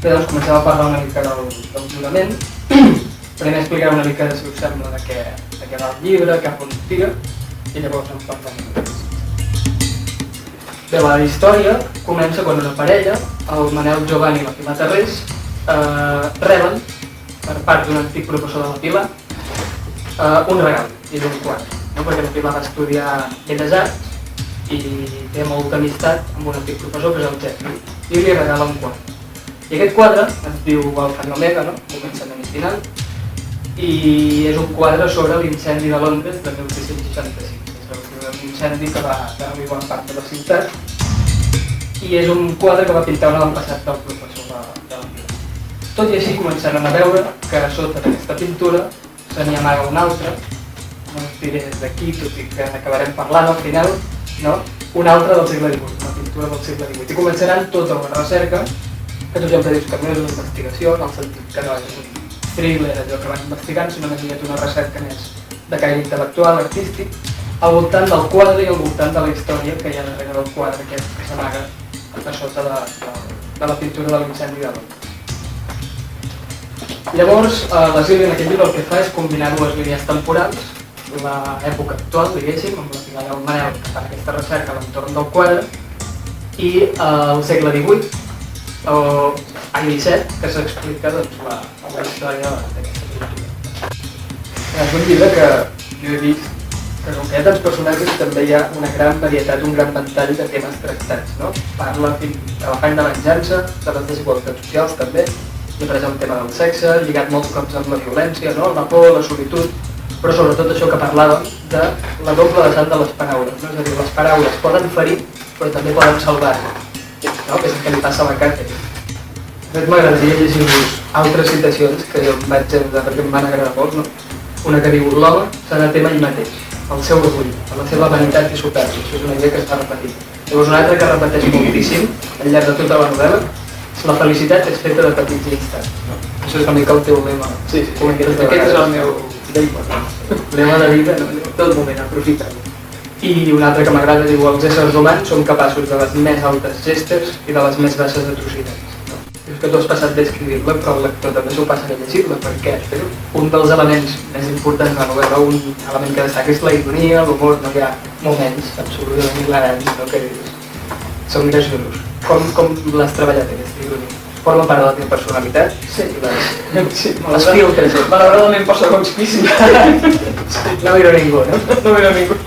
Bé, doncs comencem a parlar una mica del jurament. Primer explicaré una mica, si us sembla, de què va el llibre, cap on tira, i llavors en parlem. Bé, la història comença quan una parella, el Manel Jovany i la Pilar Tarrés, reben, per part d'un antic professor de la Pilar, un regal, i d'un quadre, no? Perquè la Pilar va estudiar Belles Arts i té molta amistat amb un antic professor, que és el Jeffrey, i li regala un quadre. I aquest quadre es diu Alfa i Omega, no? Començament i final, i és un quadre sobre l'incendi de Londres de 1665. És un incendi que va destruir bona part de la ciutat, i és un quadre que va pintar un avantpassat del professor de la Pilar. Tot i així començaran a veure que sota d'aquesta pintura se n'hi amaga una altra, no us diré d'aquí, tot i que n'acabarem parlant al final, no? Una altra del segle XVIII, una pintura del segle XVIII. I començaran tota una recerca que tu sempre dius que no és una investigació, en el sentit que no és un thriller, allò que van investigant, sinó més aviat una recerca més de caire intel·lectual, artístic, al voltant del quadre i al voltant de la història que hi ha darrere del quadre que s'amaga a sota de la pintura de l'incendi de Londres. Llavors, la Sílvia en aquest llibre el que fa és combinar dues línies temporals, l'època actual, diguéssim, amb la Pilar i el Manel, que fan aquesta recerca a l'entorn del quadre, i el segle XVIII, o any XVII, que s'explica la història d'aquesta pintura. És un llibre que jo he vist que com que hi ha tants personatges també hi ha una gran varietat, un gran ventall de temes tractats, no? Parla de l'afany de venjança, de les desigualtats socials també, i per exemple el tema del sexe, lligat molts cops amb la violència, no? La por, la solitud, però sobretot això que parlàvem de la doble vessant de les paraules, no? És a dir, les paraules poden ferir, però també poden salvar, no? Que és el que li passa a la Catherine. De fet, m'agradaria llegir-vos altres citacions que jo em vaig agradar perquè em van agradar molt, no? Una que diu: l'home s'ha de témer ell mateix, el seu orgull, la seva vanitat i supèrbia. Això és una idea que està repetint. Llavors una altra que repeteix moltíssim al llarg de tota la novel·la: la felicitat és feta de petits instants. Això és una mica el teu lema. Sí, aquest és el meu lema de vida, tot moment, aprofitar-ho. I una altra que m'agrada diu: els éssers humans som capaços de les més altes gestes i de les més baixes atrocitats. És que tu has passat d'escriure-la, però el lector també s'ho passa a llegir-la, perquè un dels elements més importants de la novel·la, un element que destaca és la ironia, l'humor, no hi ha moments absolutament hilarants, no? Que són graciosos. Com l'has treballat, aquesta ironia? Forma part de la teva personalitat? Sí, les filtres. Malauradament per segons qui sí. No miro ningú, no? No miro ningú.